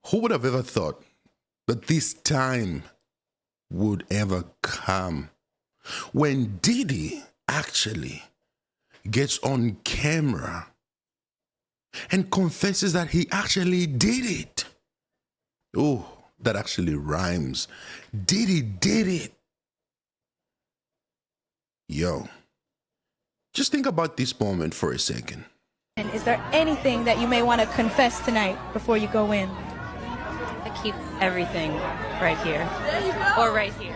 Who would have ever thought that this time would ever come when Diddy actually gets on camera and confesses that he actually did it? Oh, that actually rhymes. Diddy did it. Yo, just think about this moment for a second. And is there anything that you may want to confess tonight before you go in? I keep everything right here. There you go. Or right here.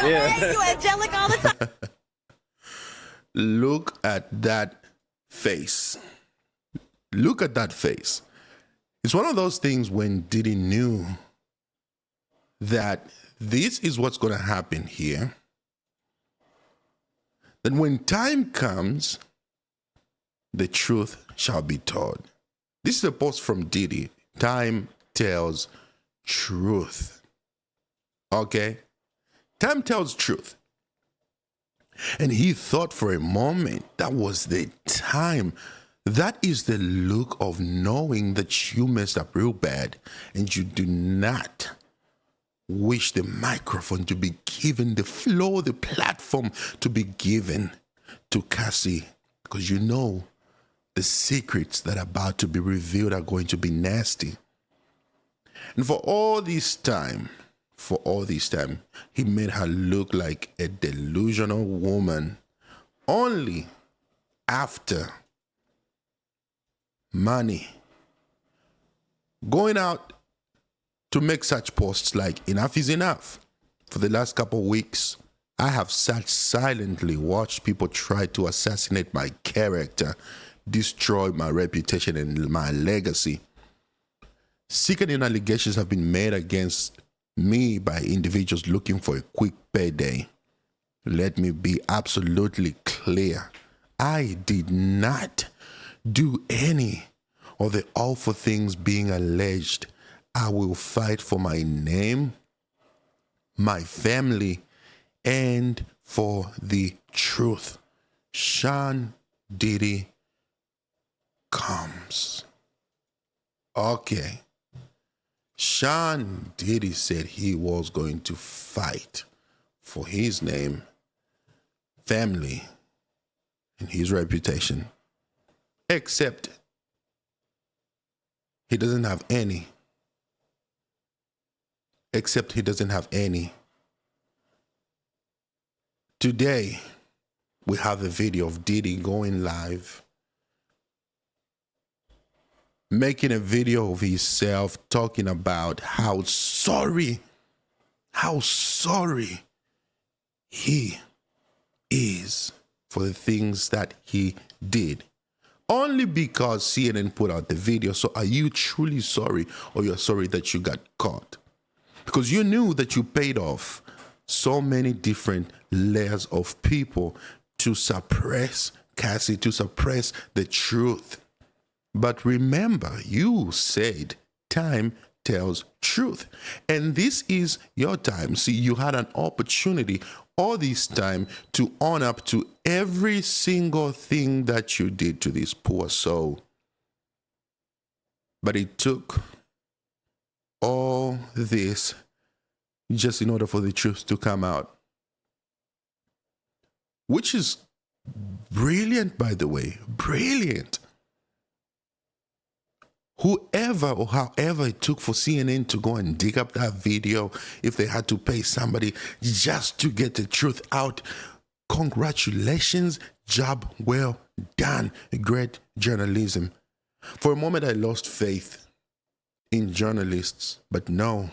Yeah. You angelic all the time. Look at that face. Look at that face. It's one of those things when Diddy knew that this is what's going to happen here. That when time comes, the truth shall be told. This is a post from Diddy. Time tells truth. Okay? Time tells truth. And he thought for a moment that was the time. That is the look of knowing that you messed up real bad and you do not wish the microphone to be given, the floor, the platform to be given to Cassie, because you know the secrets that are about to be revealed are going to be nasty. And for all this time, he made her look like a delusional woman only after money. Going out to make such posts like enough is enough. For the last couple of weeks, I have sat silently, watched people try to assassinate my character, destroy my reputation and my legacy. Sickening allegations have been made against me by individuals looking for a quick payday. Let me be absolutely clear. I did not do any of the awful things being alleged. I will fight for my name, my family, and for the truth. Sean Diddy comes. Okay. Sean Diddy said he was going to fight for his name, family, and his reputation. Except he doesn't have any. Today, we have a video of Diddy going live, making a video of himself talking about how sorry he is for the things that he did. Only because CNN put out the video. So are you truly sorry, or you're sorry that you got caught? Because you knew that you paid off so many different layers of people to suppress Cassie, to suppress the truth. But remember, you said time tells truth. And this is your time. See, you had an opportunity all this time to own up to every single thing that you did to this poor soul. But it took all this just in order for the truth to come out. Which is brilliant, by the way. Brilliant. Whoever or however it took for CNN to go and dig up that video, if they had to pay somebody just to get the truth out, congratulations, job well done. Great journalism. For a moment, I lost faith in journalists, but no.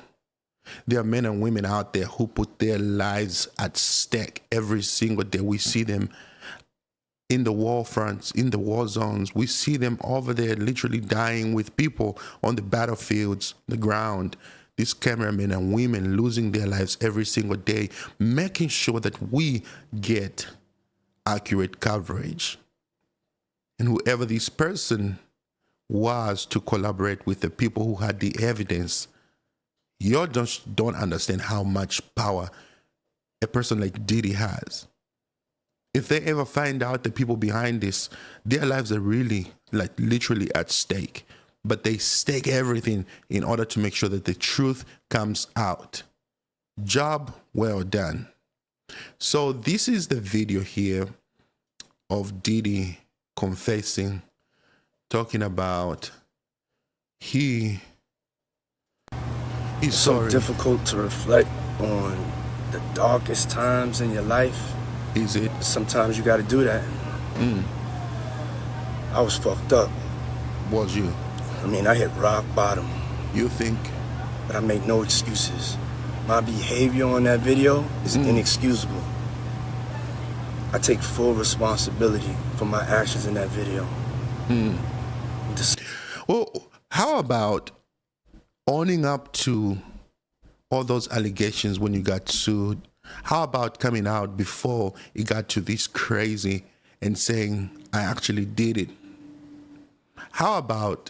There are men and women out there who put their lives at stake every single day. We see them in the war fronts, in the war zones. We see them over there literally dying with people on the battlefields, the ground. These cameramen and women losing their lives every single day, making sure that we get accurate coverage. And whoever this person was to collaborate with the people who had the evidence, you just don't understand how much power a person like Diddy has. If they ever find out the people behind this, their lives are really, like, literally at stake. but they stake everything in order to make sure that the truth comes out. Job well done. So this is the video here of Diddy confessing, talking about he is so sorry. difficult to reflect on the darkest times in your life. Is it? Sometimes you got to do that. I was fucked up. Was you? I mean, I hit rock bottom, You think? but I make no excuses. My behavior on that video is inexcusable. I take full responsibility for my actions in that video. Well, how about owning up to all those allegations when you got sued? How about coming out before it got to this crazy and saying, I actually did it? How about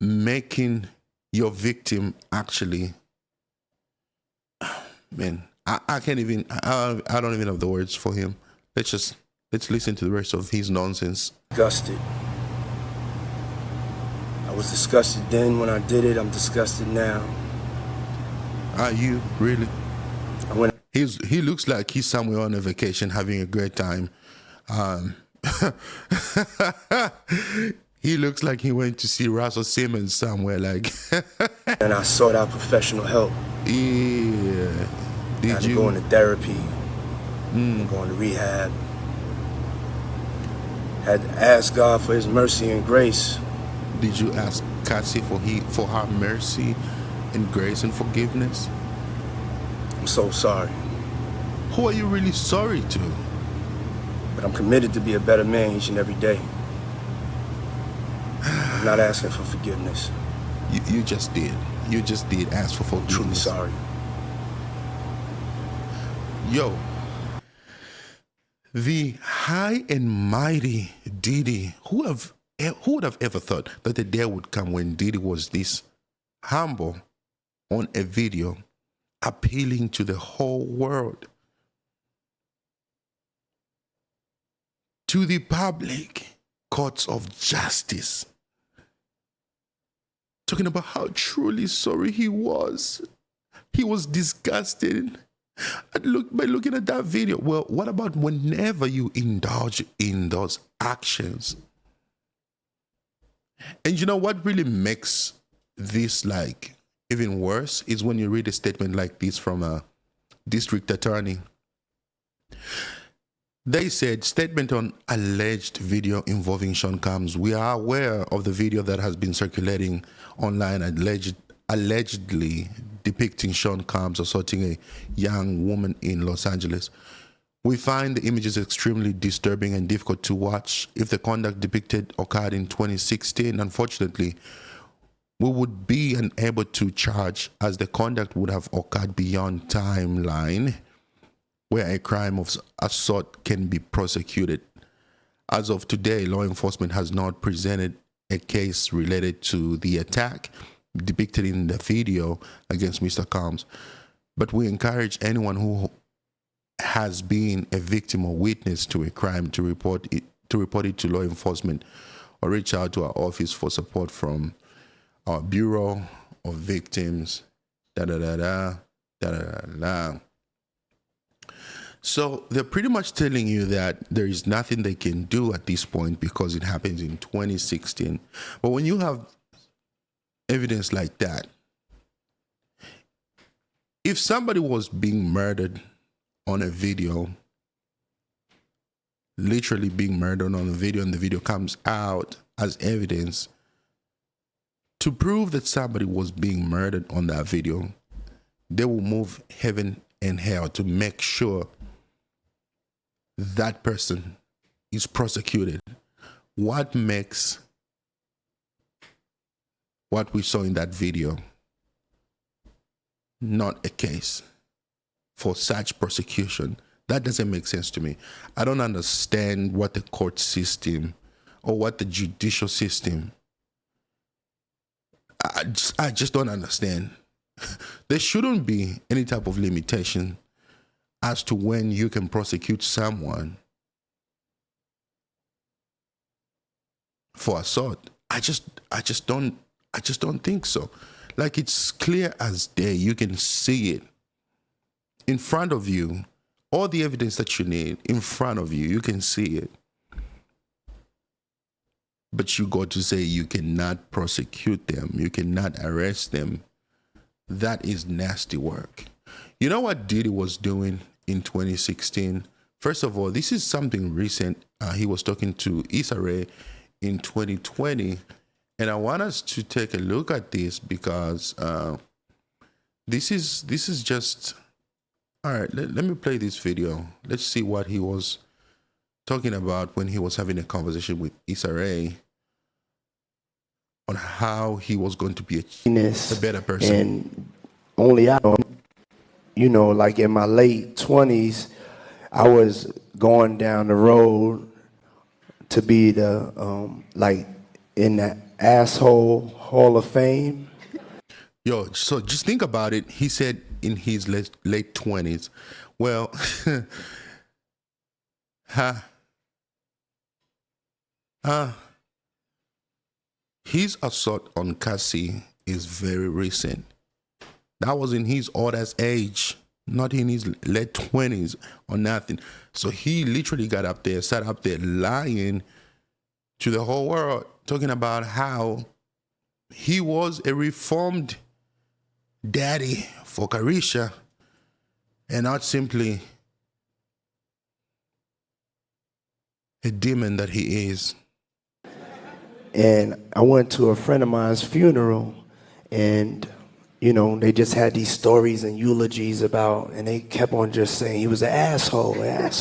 making your victim actually, man, I can't even, I don't even have the words for him. Let's listen to the rest of his nonsense. Disgusted. I was disgusted then when I did it. I'm disgusted now. Are you really? I went He looks like he's somewhere on a vacation having a great time. He looks like he went to see Russell Simmons somewhere. Like, and I sought out professional help. yeah. Did Had to you go into therapy, going to rehab. Had to ask God for His mercy and grace. Did you ask Cassie for her mercy and grace and forgiveness? I'm so sorry, Who are you really sorry to? but I'm committed to be a better man each and every day. I'm not asking for forgiveness. You just did. You just did ask for I'm truly forgiveness. sorry. Yo, the high and mighty Diddy, who would have ever thought that the day would come when Diddy was this humble on a video appealing to the whole world, to the public courts of justice, talking about how truly sorry he was. He was disgusted. And by looking at that video, well, what about whenever you indulge in those actions? And you know what really makes this like even worse is when you read a statement like this from a district attorney. They said, statement on alleged video involving Sean Combs. We are aware of the video that has been circulating online allegedly depicting Sean Combs assaulting a young woman in Los Angeles. We find the images extremely disturbing and difficult to watch. If the conduct depicted occurred in 2016, unfortunately, we would be unable to charge as the conduct would have occurred beyond timeline where a crime of assault can be prosecuted. As of today, law enforcement has not presented a case related to the attack depicted in the video against Mr. Combs, but we encourage anyone who has been a victim or witness to a crime to report it to law enforcement or reach out to our office for support from our Bureau of Victims. So they're pretty much telling you that there is nothing they can do at this point because it happens in 2016. But when you have evidence like that, if somebody was being murdered on a video, literally being murdered on a video, and the video comes out as evidence, to prove that somebody was being murdered on that video, they will move heaven and hell to make sure that person is prosecuted. What makes what we saw in that video not a case for such prosecution? That doesn't make sense to me. I don't understand what the court system or what the judicial system, I just don't understand. There shouldn't be any type of limitation as to when you can prosecute someone for assault. I just don't think so. Like, it's clear as day. You can see it in front of you. All the evidence that you need in front of you, you can see it. But you got to say you cannot prosecute them. You cannot arrest them. That is nasty work. You know what Diddy was doing in 2016? First of all, this is something recent. He was talking to Issa Rae in 2020. And I want us to take a look at this because this is just... All right, let me play this video. Let's see what he was talking about when he was having a conversation with Issa Rae on how he was going to be a better person. And only I know, like in my late 20s, I was going down the road to be the, like, in the asshole Hall of Fame. Yo, so just think about it. He said in his late 20s. Well, his assault on Cassie is very recent. That was in his oldest age, not in his late 20s or nothing. So he literally got up there, sat up there lying to the whole world, talking about how he was a reformed daddy for Carisha and not simply a demon that he is. And I went to a friend of mine's funeral, and they just had these stories and eulogies about, and they kept on just saying he was an asshole. And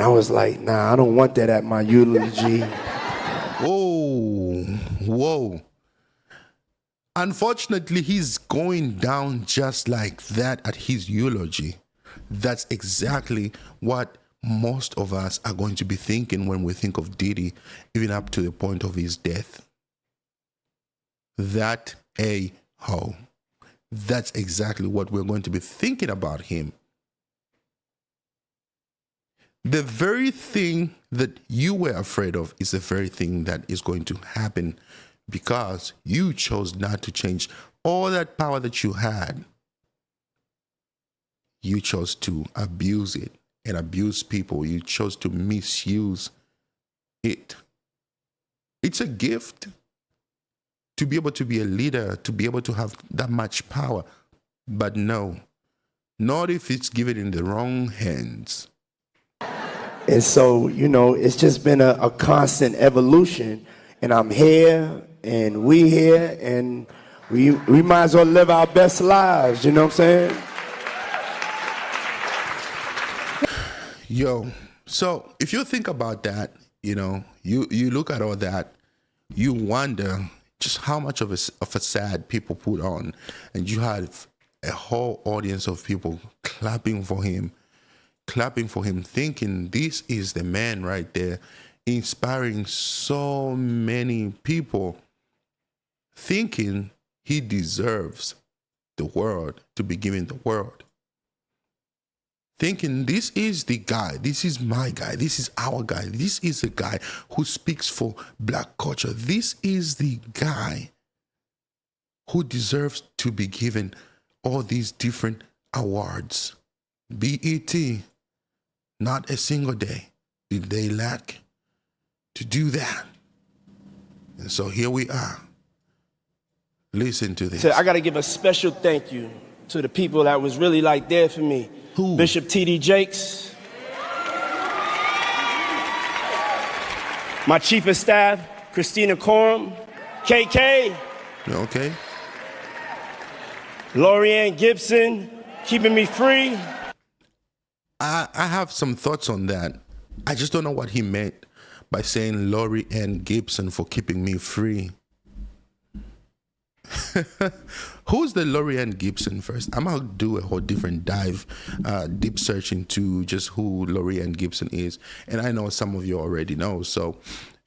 I was like, nah, I don't want that at my eulogy. Whoa. Unfortunately, he's going down just like that at his eulogy. That's exactly what most of us are going to be thinking when we think of Diddy, even up to the point of his death. That a-hole. That's exactly what we're going to be thinking about him. The very thing that you were afraid of is the very thing that is going to happen because you chose not to change all that power that you had. You chose to abuse it and abuse people. You chose to misuse it. It's a gift to be able to be a leader, to be able to have that much power. But no, not if it's given in the wrong hands. And so, it's just been a constant evolution. And I'm here, and we here, and we might as well live our best lives, you know what I'm saying? Yo, so if you think about that, you look at all that, you wonder just how much of a facade people put on. And you have a whole audience of people clapping for him, thinking this is the man right there, inspiring so many people, thinking he deserves the world to be given the world. Thinking this is the guy, this is my guy, this is our guy, this is the guy who speaks for black culture. This is the guy who deserves to be given all these different awards. BET, not a single day did they lack to do that. And so here we are. Listen to this. So I got to give a special thank you to the people that was really like there for me. Who? Bishop T.D. Jakes, my chief of staff, Christina Coram, KK, Okay. Lorianne Gibson, keeping me free. I have some thoughts on that. I just don't know what he meant by saying Lori Ann Gibson for keeping me free. Who's the Lori Ann Gibson first? I'm going to do a whole different dive, deep search into just who Lori Ann Gibson is. And I know some of you already know. So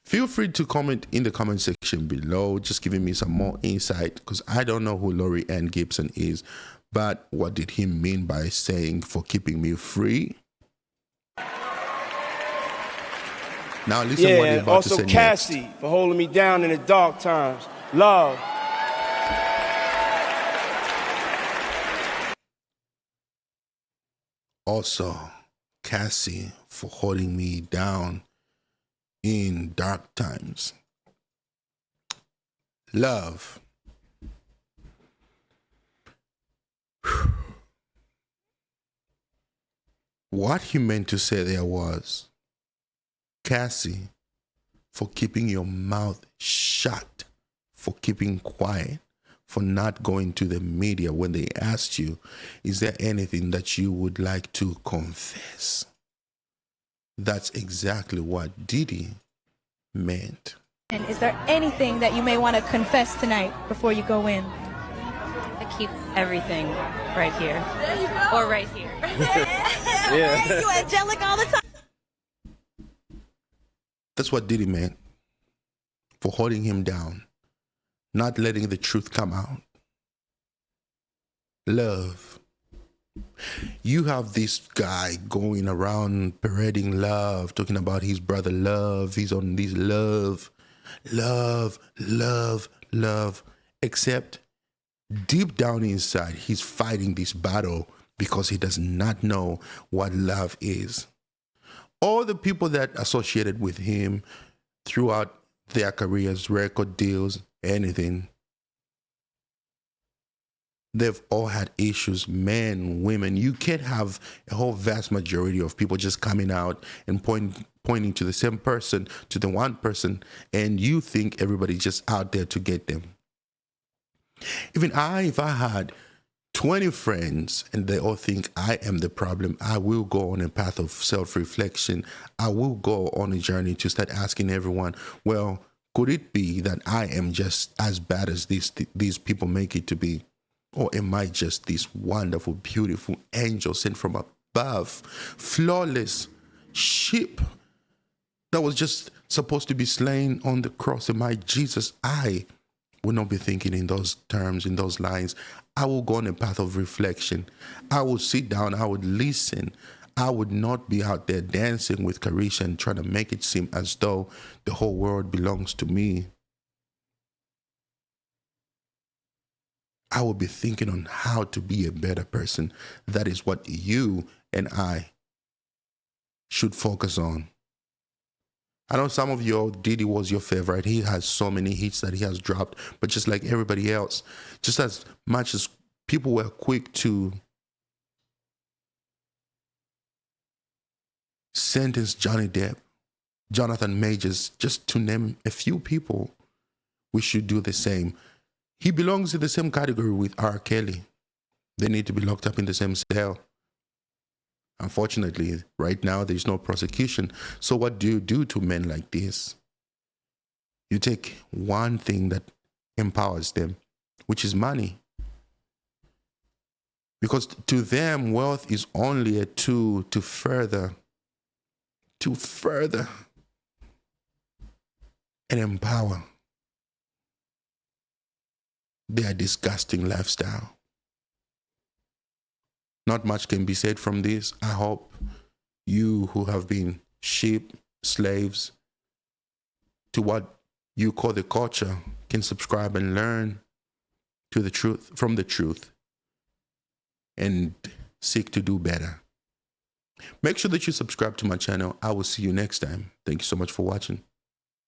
feel free to comment in the comment section below, just giving me some more insight, because I don't know who Lori Ann Gibson is. But what did he mean by saying for keeping me free? Now listen Yeah, what you're and about to also say Cassie next. for holding me down in the dark times. Love. Also, Cassie for holding me down in dark times. Love. What he meant to say there was, Cassie, for keeping your mouth shut, for keeping quiet, for not going to the media when they asked you, is there anything that you would like to confess? That's exactly what Diddy meant. And is there anything that you may want to confess tonight before you go in? I keep everything right here. There you go. Or right here. Yeah. You angelic all the time. That's what Diddy meant, for holding him down, not letting the truth come out. Love. You have this guy going around parading love, talking about his brother love. He's on this love, love, love, love. Except deep down inside, he's fighting this battle because he does not know what love is. All the people that associated with him throughout their careers, record deals, anything, they've all had issues, men, women. You can't have a whole vast majority of people just coming out and pointing to the same person, to the one person, and you think everybody's just out there to get them. Even if I had 20 friends and they all think I am the problem, I will go on a path of self-reflection. I will go on a journey to start asking everyone, well, could it be that I am just as bad as these people make it to be? Or am I just this wonderful, beautiful angel sent from above, flawless sheep that was just supposed to be slain on the cross? Am I Jesus? I will not be thinking in those terms, in those lines. I will go on a path of reflection. I will sit down. I would listen. I would not be out there dancing with Carisha and trying to make it seem as though the whole world belongs to me. I will be thinking on how to be a better person. That is what you and I should focus on. I know some of you, Diddy was your favorite. He has so many hits that he has dropped, but just like everybody else, just as much as people were quick to sentence Johnny Depp, Jonathan Majors, just to name a few people, we should do the same. He belongs in the same category with R. Kelly. They need to be locked up in the same cell. Unfortunately, right now, there's no prosecution. So what do you do to men like this? You take one thing that empowers them, which is money. Because to them, wealth is only a tool to further and empower their disgusting lifestyle. Not much can be said from this. I hope you who have been sheep, slaves to what you call the culture can subscribe and learn to the truth, from the truth, and seek to do better. Make sure that you subscribe to my channel. I will see you next time. Thank you so much for watching.